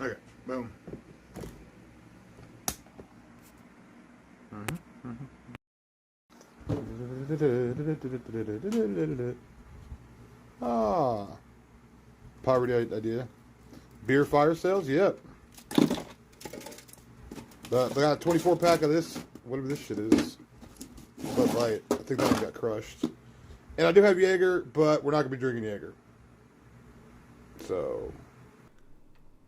Okay, boom. Ah, poverty idea. Beer fire sales, yep. They got a 24 pack of this, whatever this shit is. Bud Light. I think that one got crushed. And I do have Jaeger, but we're not going to be drinking Jaeger. So.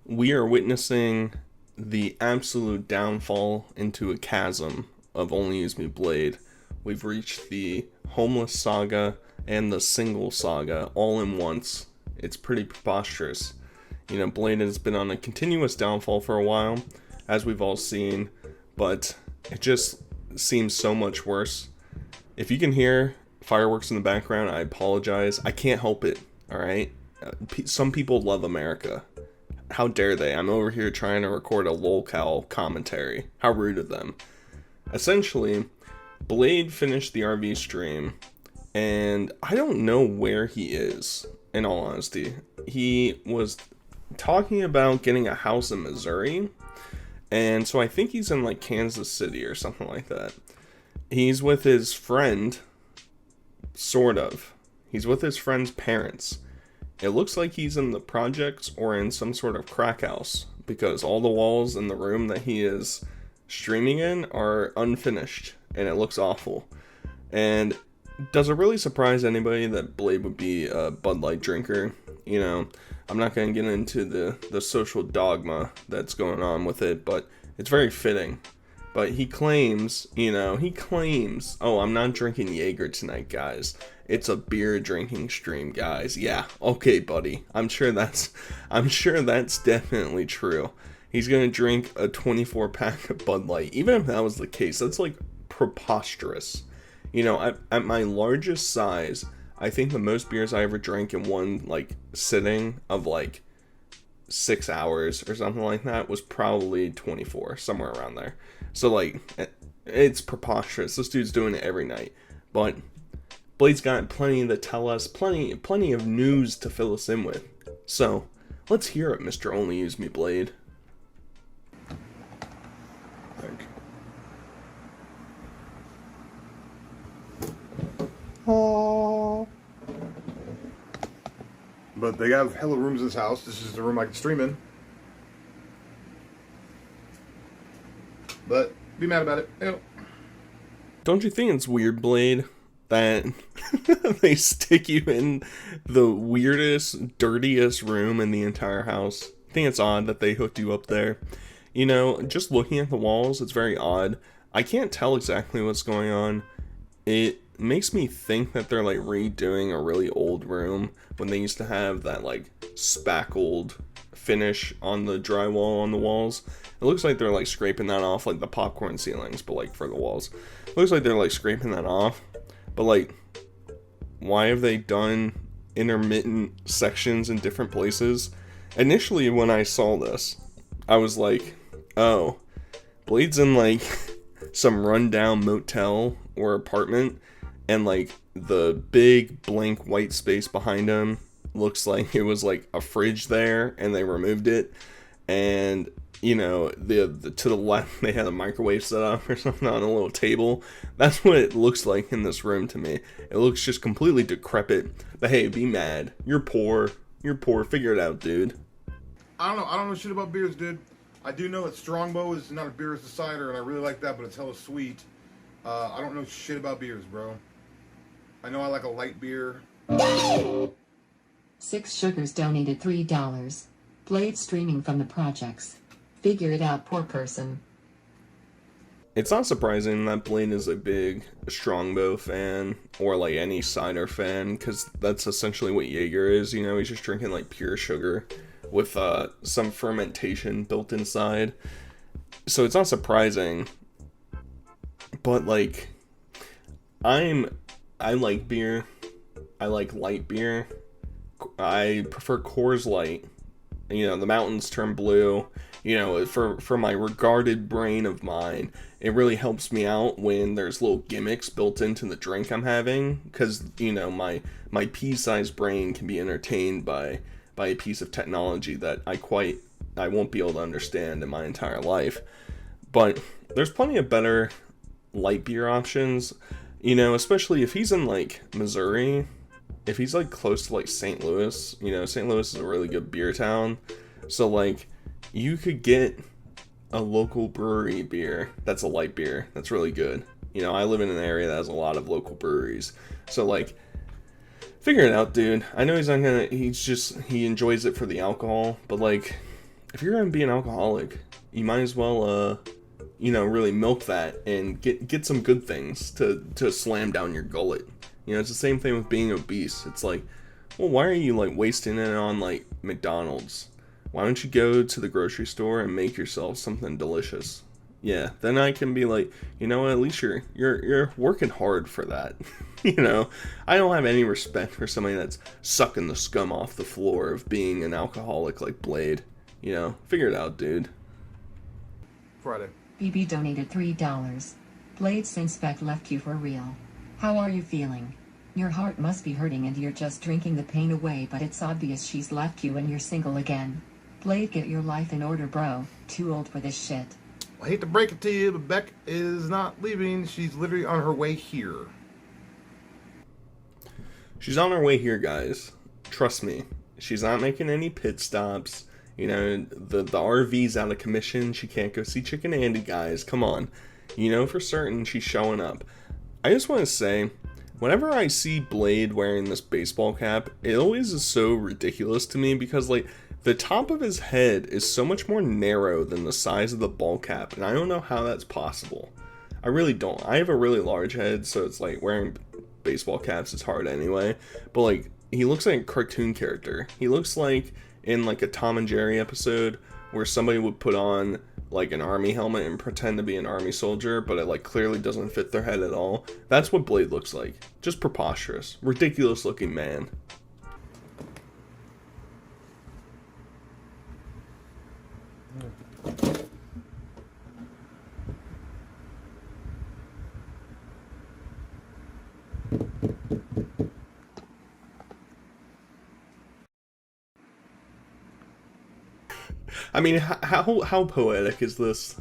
We are witnessing the absolute downfall into a chasm of OnlyUseMeBlade. We've reached the homeless saga and the single saga all in once. It's pretty preposterous. You know, Blade has been on a continuous downfall for a while, as we've all seen, but it just seems so much worse. If you can hear fireworks in the background, I apologize. I can't help it, alright? Some people love America. How dare they? I'm over here trying to record a lolcow commentary. How rude of them. Essentially, Blade finished the RV stream, and I don't know where he is, in all honesty. He was talking about getting a house in Missouri, and so I think he's in like Kansas City or something like that. He's with his friend, sort of. He's with his friend's parents. It looks like he's in the projects or in some sort of crack house, because all the walls in the room that he is streaming in are unfinished, and it looks awful. And does it really surprise anybody that Blade would be a Bud Light drinker? You know, I'm not going to get into the social dogma that's going on with it, but it's very fitting. But he claims, oh, I'm not drinking Jaeger tonight, guys. It's a beer drinking stream, guys. Yeah, okay, buddy. I'm sure that's definitely true. He's gonna drink a 24 pack of Bud Light. Even if that was the case, that's like preposterous. You know, at my largest size, I think the most beers I ever drank in one like sitting of like 6 hours or something like that was probably 24, somewhere around there. So like, it's preposterous. This dude's doing it every night. But Blade's got plenty to tell us, plenty of news to fill us in with. So let's hear it, Mr. OnlyUseMeBlade. Aww. But they have hella rooms in this house. This is the room I can stream in. But be mad about it. Ew. Don't you think it's weird, Blade, that they stick you in the weirdest, dirtiest room in the entire house? I think it's odd that they hooked you up there. You know, just looking at the walls, it's very odd. I can't tell exactly what's going on. It makes me think that they're like redoing a really old room when they used to have that like spackled finish on the drywall on the walls. It looks like they're like scraping that off, like the popcorn ceilings, but like for the walls. It looks like they're like scraping that off. But like, why have they done intermittent sections in different places? Initially when I saw this, I was like, oh, Blade's in like some rundown motel or apartment, and like the big blank white space behind him looks like it was like a fridge there and they removed it, and you know, the to the left they had a microwave set up or something on a little table. That's what it looks like in this room to me. It looks just completely decrepit. But hey, be mad. You're poor. Figure it out, dude. I don't know shit about beers, dude. I do know that Strongbow is not a beer, it's a cider, and I really like that, but it's hella sweet. I don't know shit about beers, bro. I know I like a light beer. 6 Sugars donated $3. Blade streaming from the projects. Figure it out, poor person. It's not surprising that Blade is a big Strongbow fan, or like any cider fan, because that's essentially what Jaeger is. You know, he's just drinking like pure sugar with some fermentation built inside. So it's not surprising. But like, I like beer. I like light beer. I prefer Coors Light. You know, the mountains turn blue. You know, for my regarded brain of mine, it really helps me out when there's little gimmicks built into the drink I'm having, because, you know, my pea-sized brain can be entertained by a piece of technology that I quite I won't be able to understand in my entire life. But there's plenty of better light beer options, you know, especially if he's in like Missouri, if he's like close to like St. Louis, you know, St. Louis is a really good beer town. So like you could get a local brewery beer that's a light beer that's really good. You know, I live in an area that has a lot of local breweries. So like figure it out, dude. I know he's not gonna, he enjoys it for the alcohol, but like if you're gonna be an alcoholic, you might as well you know, really milk that and get some good things to slam down your gullet. You know, it's the same thing with being obese. It's like, well, why are you like wasting it on like McDonald's? Why don't you go to the grocery store and make yourself something delicious? Yeah, then I can be like, you know what, at least you're working hard for that. You know, I don't have any respect for somebody that's sucking the scum off the floor of being an alcoholic like Blade. You know, figure it out, dude. Friday. BB donated $3. Blade since Beck left you for real. How are you feeling? Your heart must be hurting and you're just drinking the pain away, but it's obvious she's left you and you're single again. Blade, get your life in order, bro. Too old for this shit. I hate to break it to you, but Beck is not leaving. She's literally on her way here. She's on her way here, guys. Trust me. She's not making any pit stops. You know, the RV's out of commission. She can't go see Chicken Andy, guys. Come on. You know for certain she's showing up. I just want to say, whenever I see Blade wearing this baseball cap, it always is so ridiculous to me because, like, the top of his head is so much more narrow than the size of the ball cap, and I don't know how that's possible. I really don't. I have a really large head, so it's like wearing baseball caps is hard anyway. But, like, he looks like a cartoon character. He looks like in, like, a Tom and Jerry episode where somebody would put on like an army helmet and pretend to be an army soldier, but it like clearly doesn't fit their head at all. That's what Blade looks like. Just preposterous. Ridiculous looking man. I mean, how poetic is this?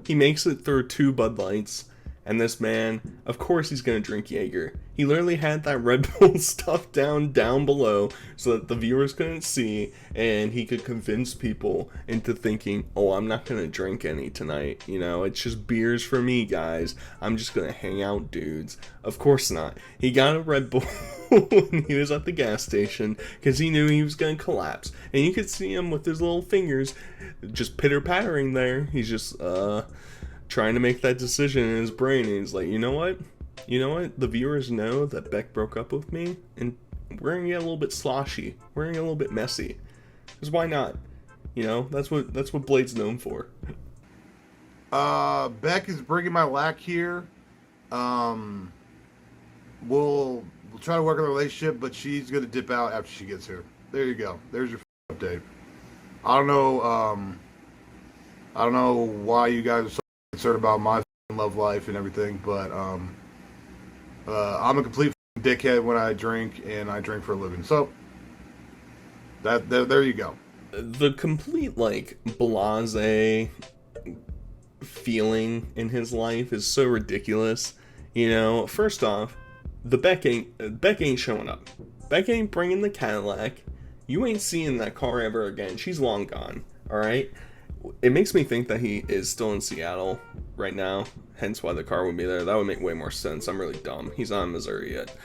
He makes it through 2 Bud Lights, and this man, of course he's gonna drink Jaeger. He literally had that Red Bull stuff down below so that the viewers couldn't see, and he could convince people into thinking, oh, I'm not gonna drink any tonight, you know, it's just beers for me, guys. I'm just gonna hang out, dudes. Of course not. He got a Red Bull when he was at the gas station because he knew he was gonna collapse, and you could see him with his little fingers just pitter-pattering there. He's just trying to make that decision in his brain, and he's like, you know what, the viewers know that Beck broke up with me, and we're gonna get a little bit sloshy, we're gonna get a little bit messy, because why not? You know, that's what Blade's known for. Beck is bringing my lack here. We'll try to work on the relationship, but she's gonna dip out after she gets here. There you go. There's your update. I don't know why you guys are so concerned about my love life and everything, but I'm a complete dickhead when I drink, and I drink for a living. So there you go. The complete like blasé feeling in his life is so ridiculous. You know, first off, Beck ain't showing up. Beck ain't bringing the Cadillac. You ain't seeing that car ever again. She's long gone. All right. It makes me think that he is still in Seattle right now, hence why the car would be there. That would make way more sense. I'm really dumb. He's not in Missouri yet.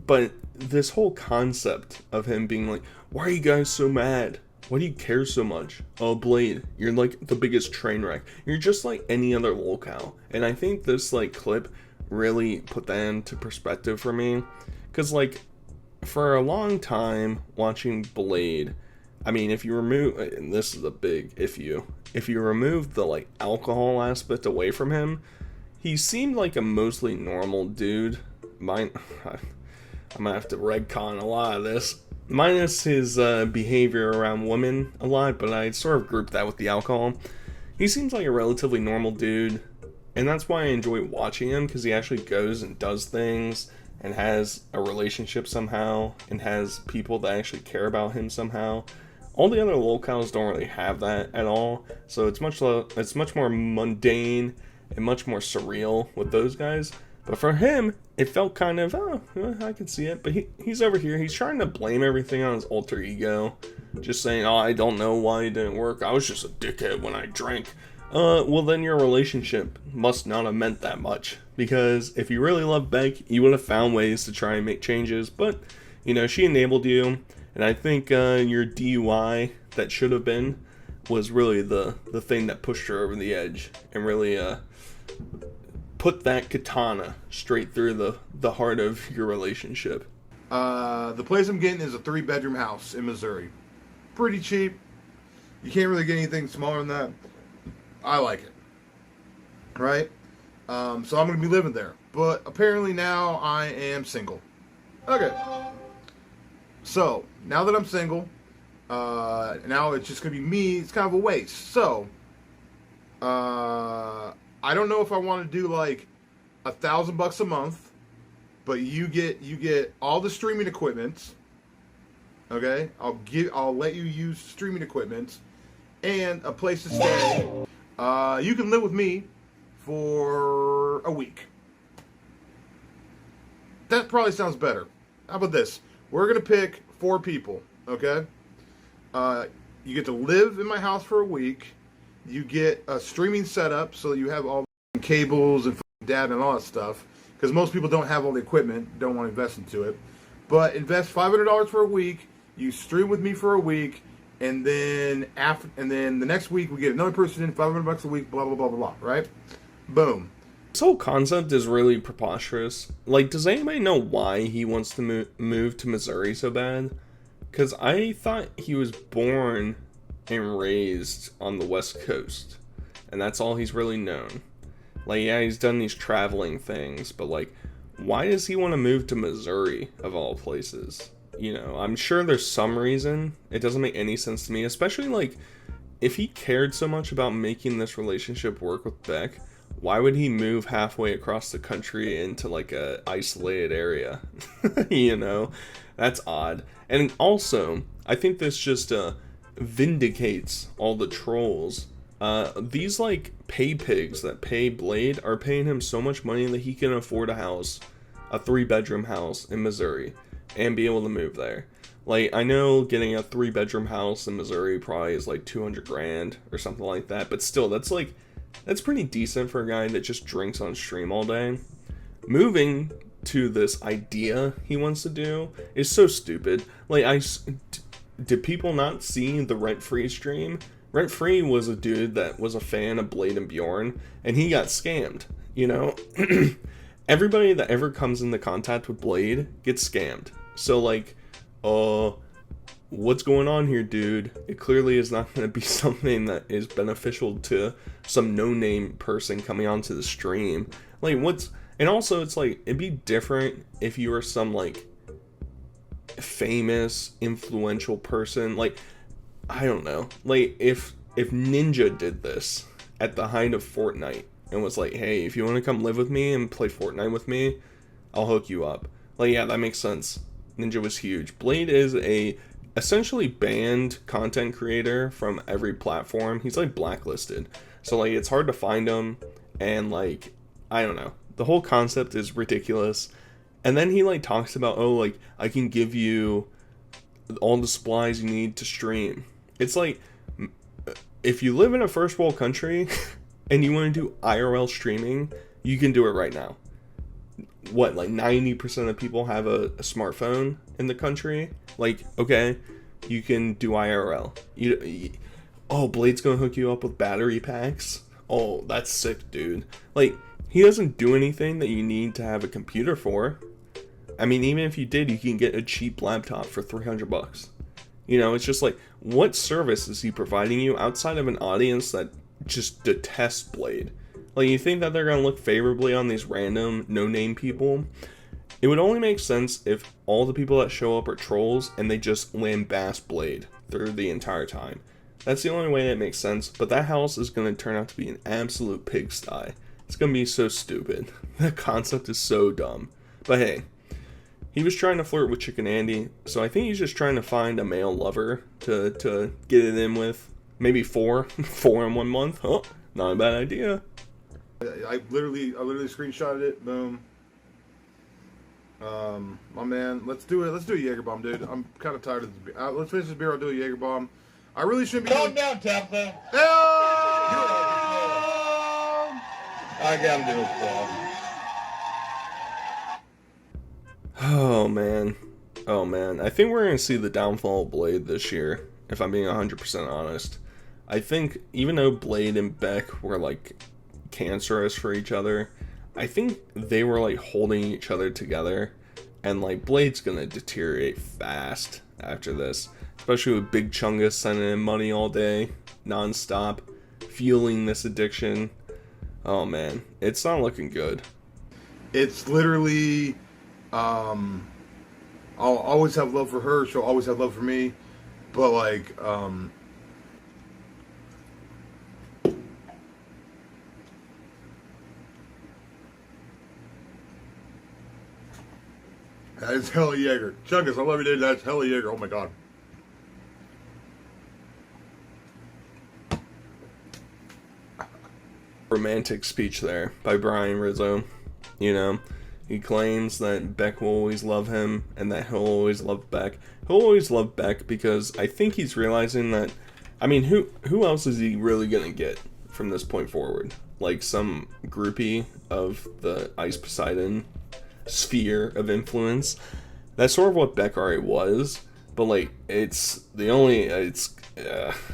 But this whole concept of him being like, why are you guys so mad? Why do you care so much? Oh, Blade, you're like the biggest train wreck. You're just like any other locale. And I think this like clip really put that into perspective for me. Because like, for a long time watching Blade, I mean, if you remove, and this is a big if you remove the like alcohol aspect away from him, he seemed like a mostly normal dude. I'm gonna have to redcon a lot of this, minus his behavior around women a lot, but I sort of grouped that with the alcohol. He seems like a relatively normal dude, and that's why I enjoy watching him, because he actually goes and does things and has a relationship somehow and has people that actually care about him somehow. All the other locales don't really have that at all, so it's much more mundane and much more surreal with those guys. But for him, it felt kind of, I can see it. But he's over here. He's trying to blame everything on his alter ego. Just saying, oh, I don't know why it didn't work. I was just a dickhead when I drank. Well, then your relationship must not have meant that much. Because if you really loved Beck, you would have found ways to try and make changes. But, you know, she enabled you. And I think your DUI that should have been was really the thing that pushed her over the edge. And really, put that katana straight through the heart of your relationship. The place I'm getting is a 3-bedroom house in Missouri. Pretty cheap. You can't really get anything smaller than that. I like it. Right? So I'm going to be living there. But apparently now I am single. Okay. So, now that I'm single, now it's just going to be me. It's kind of a waste. So, I don't know if I want to do like $1,000 a month, but you get all the streaming equipment. Okay, I'll let you use streaming equipment and a place to stay. You can live with me for a week. That probably sounds better. How about this? We're gonna pick 4 people. Okay, you get to live in my house for a week. You get a streaming setup, so you have all the cables and data and all that stuff. Because most people don't have all the equipment, don't want to invest into it. But invest $500 for a week. You stream with me for a week, and then the next week we get another person in, $500 a week. Blah blah blah blah blah. Right? Boom. This whole concept is really preposterous. Like, does anybody know why he wants to move to Missouri so bad? Because I thought he was born and raised on the West Coast, and that's all he's really known. Like, yeah, he's done these traveling things, but like, why does he want to move to Missouri of all places? You know, I'm sure there's some reason. It doesn't make any sense to me, especially like, if he cared so much about making this relationship work with Beck, why would he move halfway across the country into like a isolated area? You know, that's odd. And also, I think this just vindicates all the trolls. These like pay pigs that pay Blade are paying him so much money that he can afford a 3-bedroom house in Missouri and be able to move there. Like, I know getting a 3-bedroom house in Missouri probably is like $200,000 or something like that, but still, that's pretty decent for a guy that just drinks on stream all day. Moving to this idea he wants to do is so stupid. Like, did people not see the Rent Free stream? Rent Free was a dude that was a fan of Blade and Bjorn, and he got scammed, you know? Everybody that ever comes into contact with Blade gets scammed. So, like, what's going on here, dude? It clearly is not going to be something that is beneficial to some no-name person coming onto the stream. Like, and also, it's like, it'd be different if you were some, like, famous, influential person. Like, I don't know. Like, if Ninja did this at the height of Fortnite and was like, hey, if you want to come live with me and play Fortnite with me, I'll hook you up. Like, yeah, that makes sense. Ninja was huge. Blade is a essentially banned content creator from every platform. He's like blacklisted. So like, it's hard to find him, and like, I don't know. The whole concept is ridiculous. And then he like talks about, oh, like, I can give you all the supplies you need to stream. It's like, if you live in a first world country and you want to do IRL streaming, you can do it right now. What, like 90% of people have a smartphone in the country? Like, okay, you can do IRL. Oh, Blade's gonna hook you up with battery packs? Oh, that's sick, dude. Like, he doesn't do anything that you need to have a computer for. I mean, even if you did, you can get a cheap laptop for $300. You know, it's just like, what service is he providing you outside of an audience that just detests Blade? Like, you think that they're going to look favorably on these random no-name people? It would only make sense if all the people that show up are trolls and they just lambast Blade through the entire time. That's the only way that makes sense, but that house is going to turn out to be an absolute pigsty. It's going to be so stupid. That concept is so dumb. But hey, he was trying to flirt with Chicken Andy, so I think he's just trying to find a male lover to get it in with. Maybe 4 4 in 1 month. Huh? Not a bad idea. I literally screenshotted it. Boom. My man, let's do it. Let's do a Jaeger bomb, dude. I'm kind of tired of this beer. Let's finish this beer. I'll do a Jaeger bomb. I really shouldn't be. Calm down, Tabitha. I gotta do it, Oh man. Oh man. I think we're gonna see the downfall of Blade this year, if I'm being 100% honest. I think even though Blade and Beck were like cancerous for each other, I think they were like holding each other together, and like Blade's gonna deteriorate fast after this, especially with Big Chungus sending in money all day, non-stop, fueling this addiction. Oh man, it's not looking good. It's literally, I'll always have love for her. She'll always have love for me, but like, that is hella Jaeger. Chungus, I love you, dude. That's hella Jaeger. Oh my god. Romantic speech there by Brian Rizzo. You know, he claims that Beck will always love him and that he'll always love Beck. He'll always love Beck because I think he's realizing that, I mean, who else is he really gonna get from this point forward? Like some groupie of the Ice Poseidon sphere of influence. That's sort of what Beck already was, but like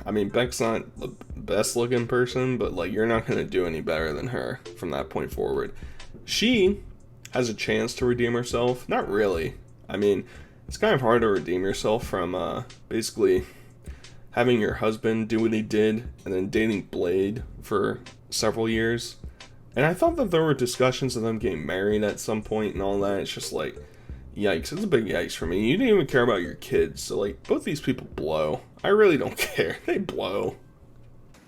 I mean, Beck's not the best looking person, but like you're not gonna do any better than her from that point forward. She has a chance to redeem herself. Not really. I mean, it's kind of hard to redeem yourself from basically having your husband do what he did and then dating Blade for several years. And I thought that there were discussions of them getting married at some point and all that. It's just like, yikes. It's a big yikes for me. You didn't even care about your kids. So, like, both these people blow. I really don't care. They blow.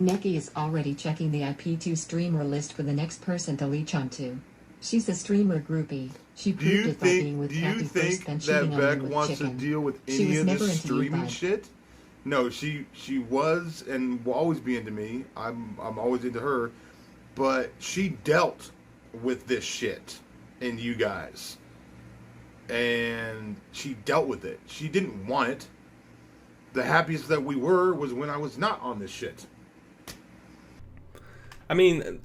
Neki is already checking the IP2 streamer list for the next person to leech onto. She's a streamer groupie. She proved it by being with Kathy first, then cheating on Beck you with wants Chicken. to deal with She any was of never this into you, streaming bud. shit? No, she was and will always be into me. I'm always into her. But she dealt with this shit and you guys. And she dealt with it. She didn't want it. The happiest that we were was when I was not on this shit. I mean,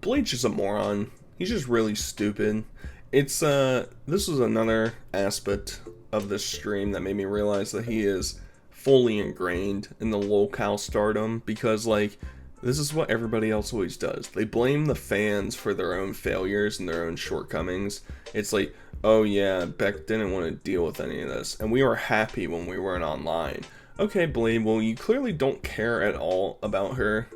Blade's just a moron. He's just really stupid. It's, this was another aspect of this stream that made me realize that he is fully ingrained in the locale stardom, because, like, this is what everybody else always does. They blame the fans for their own failures and their own shortcomings. It's like, oh yeah, Beck didn't want to deal with any of this, and we were happy when we weren't online. Okay, Blade, well, you clearly don't care at all about her.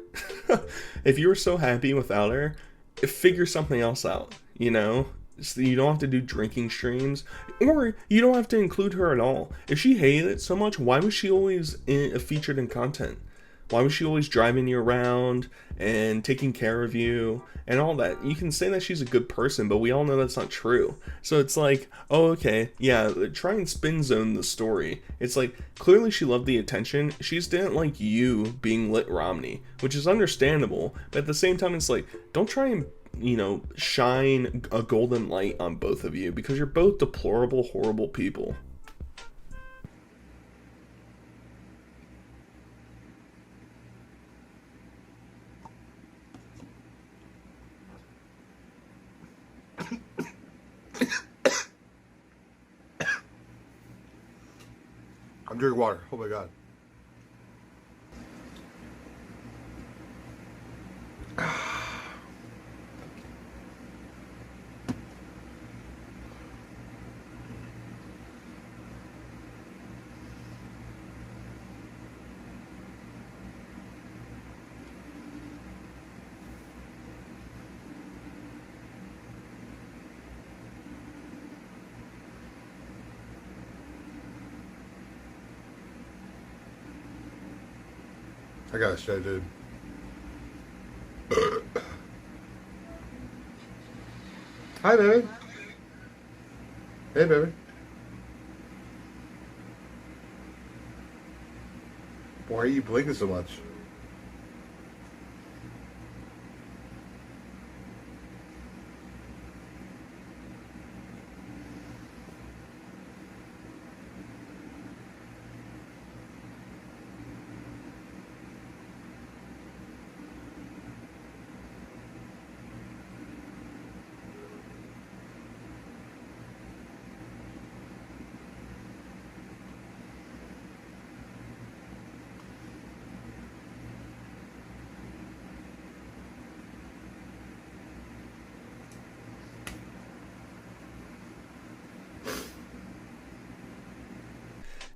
If you were so happy without her, figure something else out, you know? So you don't have to do drinking streams, or you don't have to include her at all. If she hated it so much, why was she always featured in content? Why was she always driving you around and taking care of you and all that? You can say that she's a good person, but we all know that's not true. So it's like, oh, okay, yeah, try and spin zone the story. It's like, clearly she loved the attention. She just didn't like you being Lit Romney, which is understandable. But at the same time, it's like, don't try and, you know, shine a golden light on both of you, because you're both deplorable, horrible people. I'm drinking water. Oh my god. I got a shit, dude. Hi, baby. Hey, baby. Why are you blinking so much?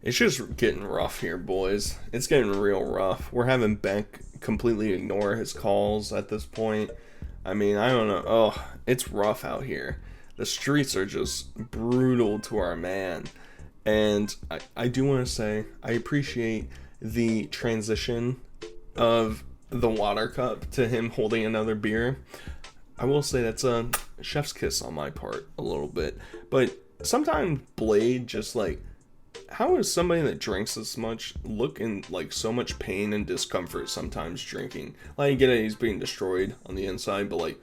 It's just getting rough here, boys. It's getting real rough. We're having Beck completely ignore his calls at this point. I mean, I don't know. Oh, it's rough out here. The streets are just brutal to our man. And I do want to say, I appreciate the transition of the water cup to him holding another beer. I will say that's a chef's kiss on my part a little bit. But sometimes Blade just like, how is somebody that drinks this much look in like so much pain and discomfort sometimes drinking? Like, I get it, he's being destroyed on the inside, but like,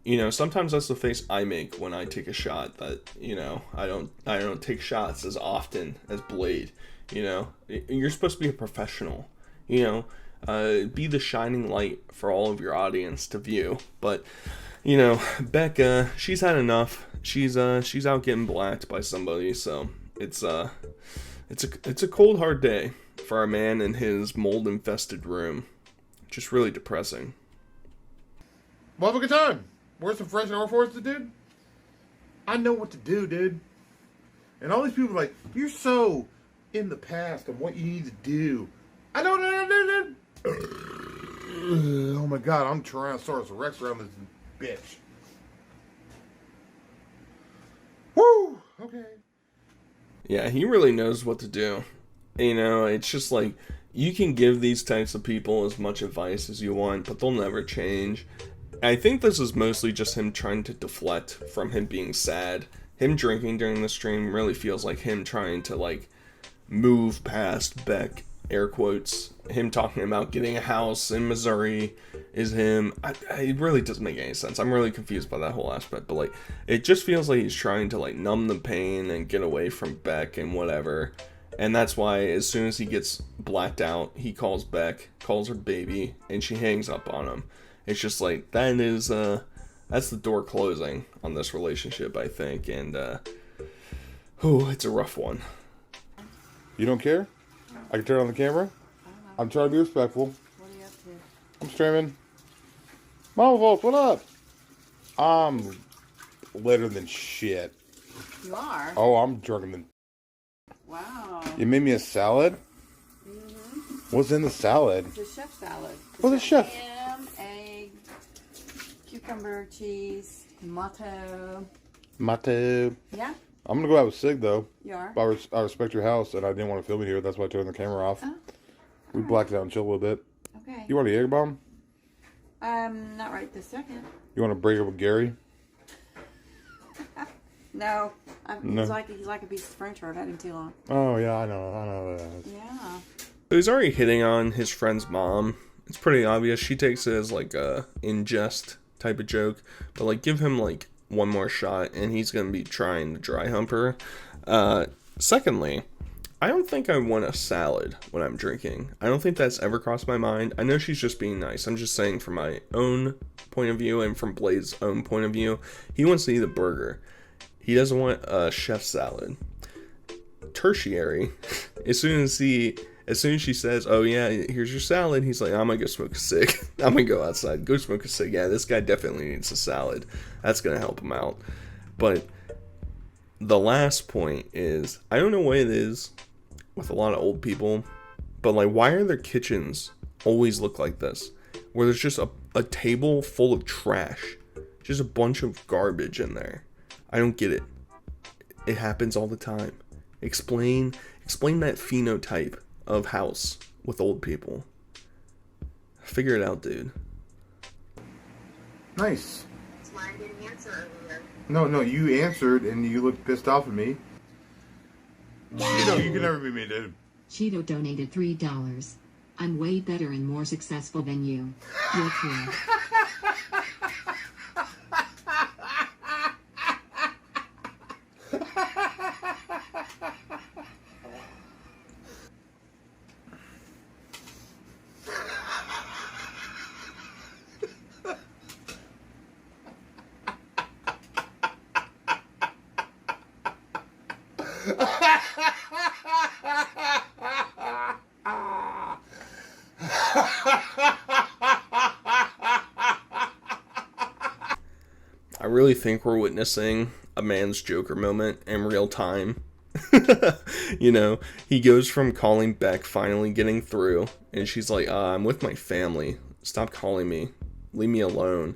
you know, sometimes that's the face I make when I take a shot. That, you know, I don't take shots as often as Blade. You know, you're supposed to be a professional. You know, be the shining light for all of your audience to view. But you know, Becca, she's had enough. She's out getting blacked by somebody, so it's a cold hard day for our man in his mold infested room. Just really depressing. Well, have a good time. Where's some fresh air for us, dude? I know what to do, dude. And all these people are like, you're so in the past of what you need to do. I don't know, dude. Oh my god, I'm Tyrannosaurus Rex around this bitch. Woo! Okay. Yeah, he really knows what to do. You know, it's just like, you can give these types of people as much advice as you want, but they'll never change. I think this is mostly just him trying to deflect from him being sad. Him drinking during the stream really feels like him trying to, like, move past Beck, air quotes. Him talking about getting a house in Missouri is him. It really doesn't make any sense. I'm really confused by that whole aspect, but, like, it just feels like he's trying to, like, numb the pain and get away from Beck and whatever. And that's why as soon as he gets blacked out, he calls Beck, calls her baby, and she hangs up on him. It's just like, that is, that's the door closing on this relationship, I think, and, it's a rough one. You don't care? I can turn on the camera? I'm trying to be respectful. What are you up to? I'm streaming. Mama Volts, what up? I'm later than shit. You are? Oh, I'm drunken than... Wow. You made me a salad? Mm-hmm. What's in the salad? It's a chef salad. What's a chef? Ham, egg, cucumber, cheese, tomato. Mate. Yeah, I'm gonna go out with Sig though. you are? I respect your house, and I didn't want to film it here. That's why I turned the camera off. Oh, We blacked out and chill a little bit. okay. You want a Jaeger bomb? Not right this second. You want to break up with Gary? No. No. He's like a piece of furniture. I've had him too long. Oh yeah, I know. Yeah. So he's already hitting on his friend's mom. It's pretty obvious. She takes it as like a in jest type of joke, but like give him like one more shot and he's gonna be trying to dry hump her. Secondly, I don't think I want a salad when I'm drinking. I don't think that's ever crossed my mind. I know she's just being nice. I'm just saying from my own point of view and from Blade's own point of view, he wants to eat a burger. He doesn't want a chef salad. Tertiary, as soon as she says, oh yeah, here's your salad, he's like, I'm gonna go smoke a cig. I'm gonna go outside, go smoke a cig. Yeah, this guy definitely needs a salad. That's gonna help him out. But the last point is, I don't know what it is with a lot of old people, but like, why are their kitchens always look like this? Where there's just a table full of trash. Just a bunch of garbage in there. I don't get it. It happens all the time. Explain that phenotype of house with old people. Figure it out, dude. Nice. That's why I didn't answer earlier. No, you answered and you looked pissed off at me. You know, you can never be me, dude. Cheeto donated $3. I'm way better and more successful than you. You're true. I really think we're witnessing a man's Joker moment in real time. You know, he goes from calling Beck, finally getting through, and she's like, I'm with my family. Stop calling me. Leave me alone.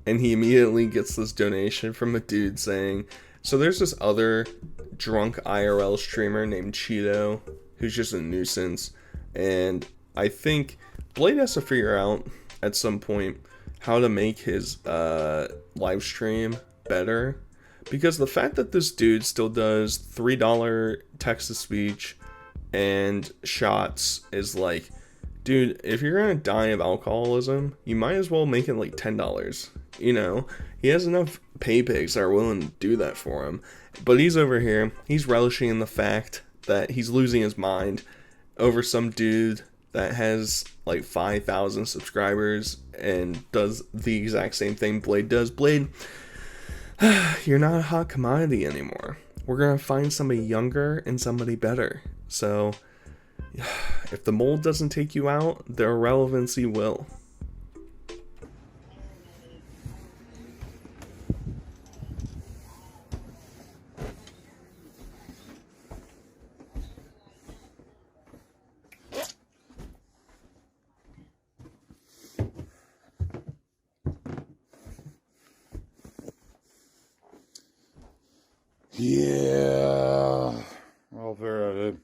And he immediately gets this donation from a dude saying, so there's this other drunk IRL streamer named Cheeto who's just a nuisance. And I think Blade has to figure out at some point how to make his live stream better, because the fact that this dude still does $3 text-to-speech and shots is like, dude, if you're gonna die of alcoholism, you might as well make it like $10. You know, he has enough pay pigs that are willing to do that for him, but he's over here, he's relishing in the fact that he's losing his mind over some dude that has like 5,000 subscribers and does the exact same thing Blade does. Blade, you're not a hot commodity anymore. We're gonna find somebody younger and somebody better. So if the mold doesn't take you out, the irrelevancy will. Yeah. I'll figure out it.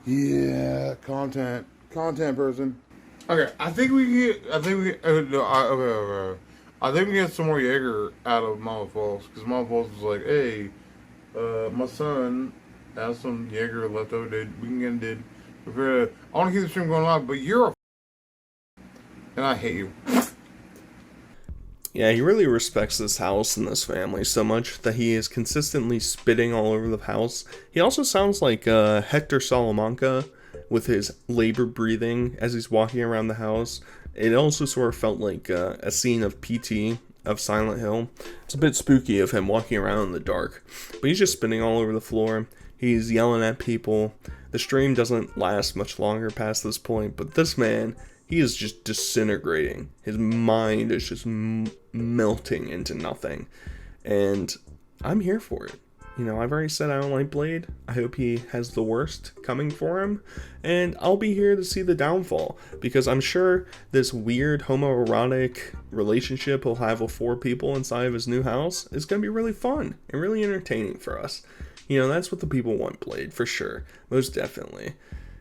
Yeah, content person. Okay, I think we get. I think we. No, I think we get some more Jaeger out of Mama Falls, because Mama Falls was like, "Hey, my son has some Jaeger left over. Dude, we can get it. Dude. I want to keep the stream going live, but you're a and I hate you." Yeah, he really respects this house and this family so much that he is consistently spitting all over the house. He also sounds like Hector Salamanca with his labor breathing as he's walking around the house. It also sort of felt like a scene of PT of Silent Hill. It's a bit spooky of him walking around in the dark, but he's just spitting all over the floor. He's yelling at people. The stream doesn't last much longer past this point, but this man, he is just disintegrating. His mind is just melting into nothing. And I'm here for it. You know, I've already said I don't like Blade. I hope he has the worst coming for him. And I'll be here to see the downfall, because I'm sure this weird homoerotic relationship he'll have with 4 people inside of his new house is going to be really fun and really entertaining for us. You know, that's what the people want Blade, for sure. Most definitely.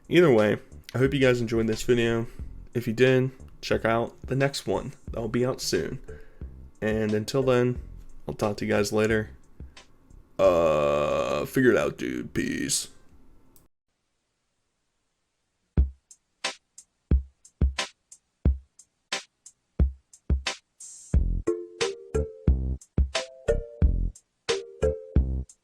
Either way, I hope you guys enjoyed this video. If you did, check out the next one. That'll be out soon. And until then, I'll talk to you guys later. Figure it out, dude. Peace.